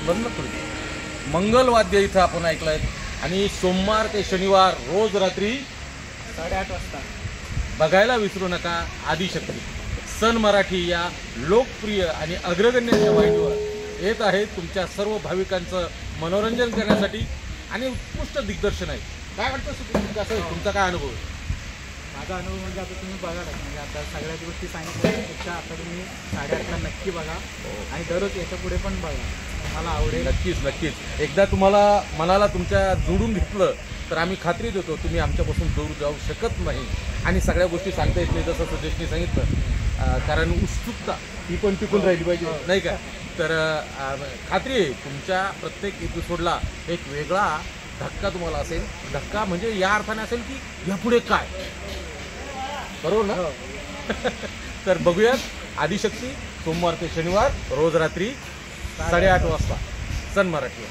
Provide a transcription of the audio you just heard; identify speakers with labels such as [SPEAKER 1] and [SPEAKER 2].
[SPEAKER 1] बंद पडते. मंगलवाद्य इथं आपण ऐकलंय. आणि सोमवार ते शनिवार रोज रात्री
[SPEAKER 2] 8:30 वाजता
[SPEAKER 1] बघायला विसरू नका आदिशक्ती. सन मराठी या लोकप्रिय आणि अग्रगण्य अशा वाहिनीवर येत आहे तुमच्या सर्व भाविकांचं मनोरंजन करण्यासाठी आणि उत्कृष्ट दिग्दर्शन आहे. काय वाटतं तुमचा काय अनुभव आहे?
[SPEAKER 2] माझा अनुभव म्हणजे आता तुम्ही बघा ना, म्हणजे आता सगळ्याच गोष्टी सांगितल्यापेक्षा आता तुम्ही 8:30ला नक्की बघा आणि दररोज याच्या पुढे पण बघा, मला आवडेल.
[SPEAKER 1] नक्कीच नक्कीच. एकदा तुम्हाला मनाला तुमच्या जोडून घेतलं तर आम्ही खात्री देतो तुम्ही आमच्यापासून दूर जाऊ शकत नाही. आणि सगळ्या गोष्टी सांगता येत नाही जसं सजेशनी सांगितलं, कारण उत्सुकता ही पण टिकून राहिली पाहिजे नाही का. तर खात्री आहे तुमच्या प्रत्येक एपिसोडला एक वेगळा धक्का तुम्हाला असेल. धक्का म्हणजे या अर्थाने असेल की यापुढे काय, बरोबर ना. तर बघूयात आदिशक्ती सोमवार ते शनिवार रोज रात्री 8:30 वाजता सन मराठी.